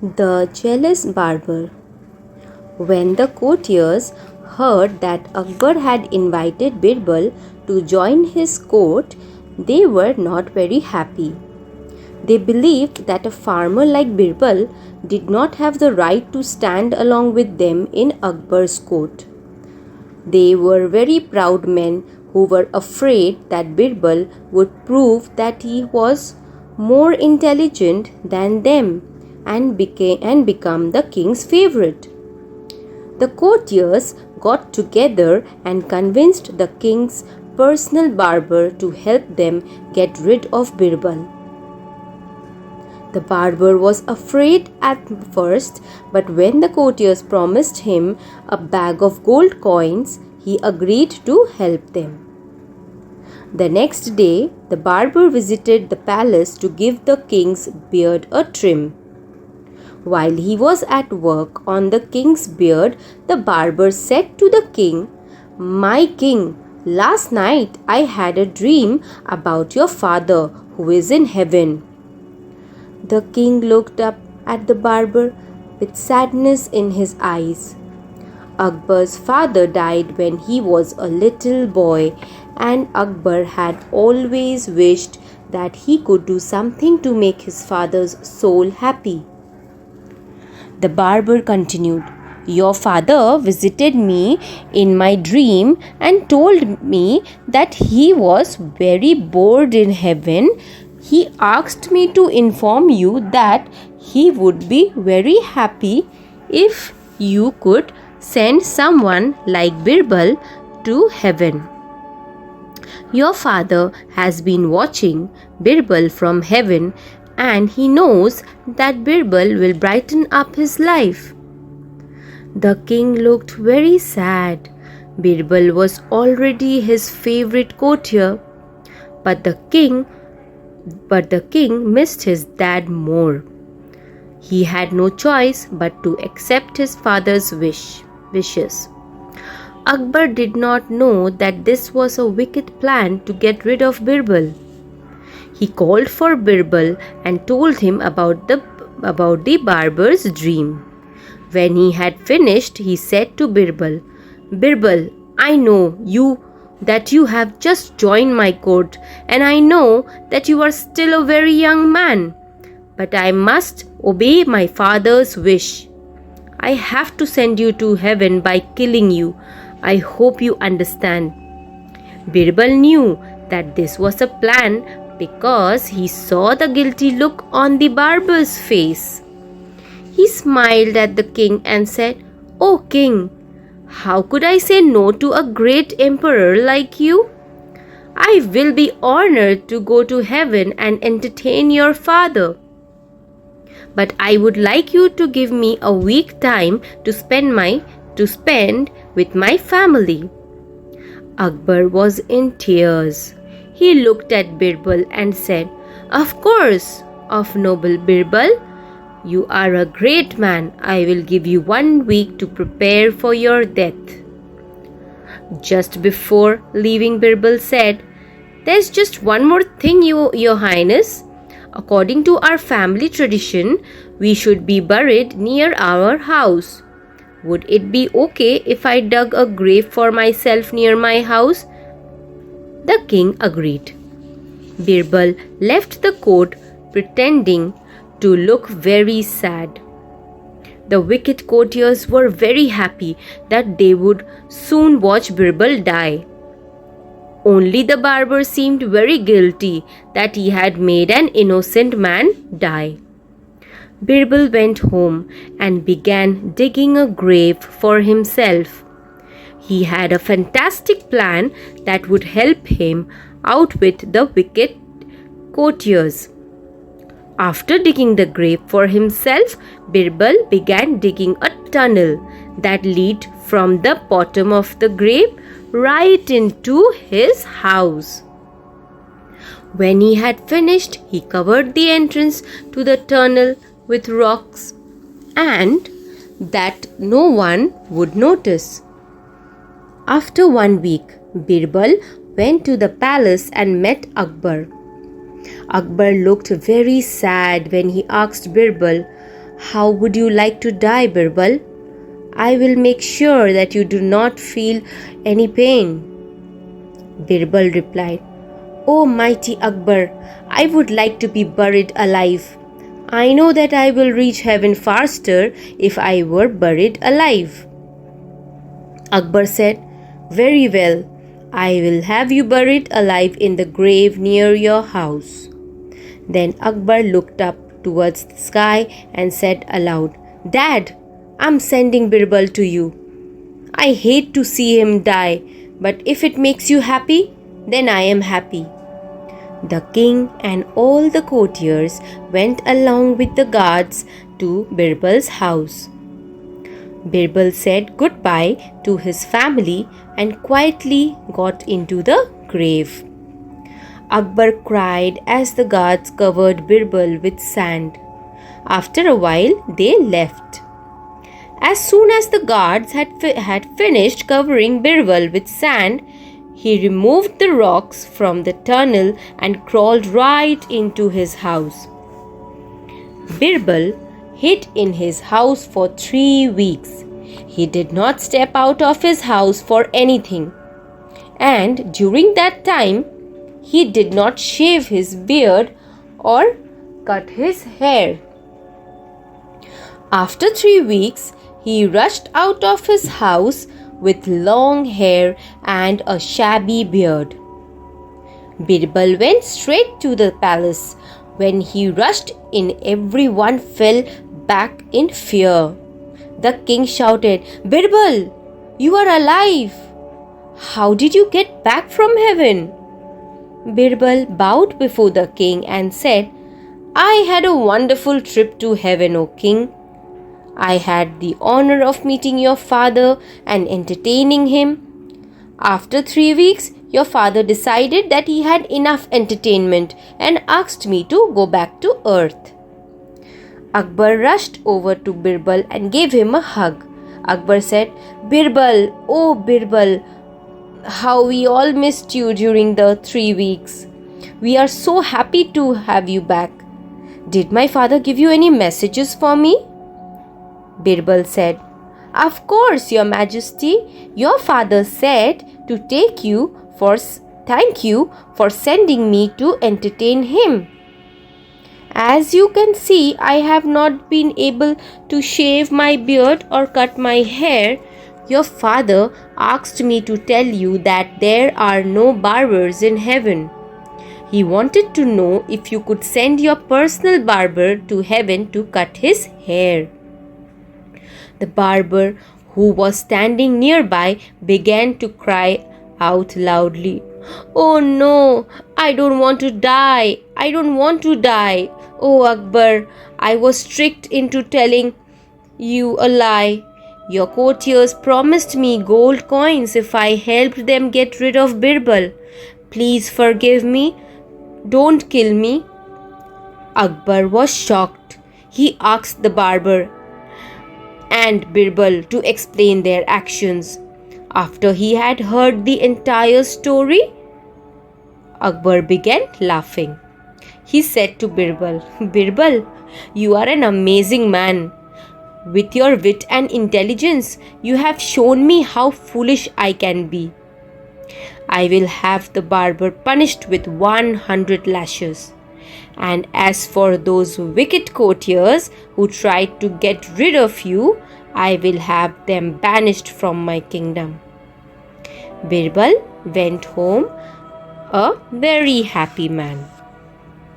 The jealous barber. When the courtiers heard that Akbar had invited Birbal to join his court, they were not very happy. They believed that a farmer like Birbal did not have the right to stand along with them in Akbar's court. They were very proud men who were afraid that Birbal would prove that he was more intelligent than them and become the king's favorite. The courtiers got together and convinced the king's personal barber to help them get rid of Birbal. The barber was afraid at first, but when the courtiers promised him a bag of gold coins, he agreed to help them. The next day, the barber visited the palace to give the king's beard a trim. While he was at work on the king's beard, the barber said to the king, "My king, last night I had a dream about your father who is in heaven." The king looked up at the barber with sadness in his eyes. Akbar's father died when he was a little boy, and Akbar had always wished that he could do something to make his father's soul happy. The barber continued, "Your father visited me in my dream and told me that he was very bored in heaven. He asked me to inform you that he would be very happy if you could send someone like Birbal to heaven. Your father has been watching Birbal from heaven, and he knows that Birbal will brighten up his life." The king looked very sad. Birbal was already his favorite courtier, but the king missed his dad more. He had no choice but to accept his father's wishes. Akbar did not know that this was a wicked plan to get rid of Birbal. He called for Birbal and told him about the barber's dream. When he had finished, he said to Birbal, "Birbal, I know that you have just joined my court, and I know that you are still a very young man. But I must obey my father's wish. I have to send you to heaven by killing you. I hope you understand." Birbal knew that this was a plan because he saw the guilty look on the barber's face. He smiled at the king and said, "Oh king, how could I say no to a great emperor like you? I will be honored to go to heaven and entertain your father. But I would like you to give me a week time to spend with my family." Akbar was in tears. He looked at Birbal and said, "Of course, of noble Birbal. You are a great man. I will give you 1 week to prepare for your death." Just before leaving, Birbal said, "There's just one more thing, Your Highness. According to our family tradition, we should be buried near our house. Would it be okay if I dug a grave for myself near my house?" The king agreed. Birbal left the court pretending to look very sad. The wicked courtiers were very happy that they would soon watch Birbal die. Only the barber seemed very guilty that he had made an innocent man die. Birbal went home and began digging a grave for himself. He had a fantastic plan that would help him outwit the wicked courtiers. After digging the grave for himself, Birbal began digging a tunnel that led from the bottom of the grave right into his house. When he had finished, he covered the entrance to the tunnel with rocks and that no one would notice. After 1 week, Birbal went to the palace and met Akbar. Akbar looked very sad when he asked Birbal, How would you like to die, Birbal? I will make sure that you do not feel any pain. Birbal replied, "O mighty Akbar, I would like to be buried alive. I know that I will reach heaven faster if I were buried alive." Akbar said, "Very well, I will have you buried alive in the grave near your house." Then Akbar looked up towards the sky and said aloud, "Dad, I'm sending Birbal to you. I hate to see him die, but if it makes you happy, then I am happy." The king and all the courtiers went along with the guards to Birbal's house. Birbal said goodbye to his family and quietly got into the grave. Akbar cried as the guards covered Birbal with sand. After a while, they left. As soon as the guards had finished covering Birbal with sand, he removed the rocks from the tunnel and crawled right into his house. Birbal hid in his house for 3 weeks. He did not step out of his house for anything. And during that time, he did not shave his beard or cut his hair. After 3 weeks, he rushed out of his house with long hair and a shabby beard. Birbal went straight to the palace. When he rushed in, everyone fell back in fear. The king shouted, "Birbal, you are alive! How did you get back from heaven?" Birbal bowed before the king and said, "I had a wonderful trip to heaven, O king. I had the honor of meeting your father and entertaining him. After 3 weeks, your father decided that he had enough entertainment and asked me to go back to earth." Akbar rushed over to Birbal and gave him a hug. Akbar said, "Birbal, oh Birbal, how we all missed you during the 3 weeks. We are so happy to have you back. Did my father give you any messages for me?" Birbal said, "Of course, Your Majesty. Your father said to thank you for sending me to entertain him. As you can see, I have not been able to shave my beard or cut my hair. Your father asked me to tell you that there are no barbers in heaven. He wanted to know if you could send your personal barber to heaven to cut his hair." The barber, who was standing nearby, began to cry out loudly, "Oh no, I don't want to die. I don't want to die. Oh Akbar, I was tricked into telling you a lie. Your courtiers promised me gold coins if I helped them get rid of Birbal. Please forgive me. Don't kill me." Akbar was shocked. He asked the barber and Birbal to explain their actions. After he had heard the entire story, Akbar began laughing. He said to Birbal, "Birbal, you are an amazing man. With your wit and intelligence, you have shown me how foolish I can be. I will have the barber punished with 100 lashes. And as for those wicked courtiers who tried to get rid of you, I will have them banished from my kingdom." Birbal went home a very happy man.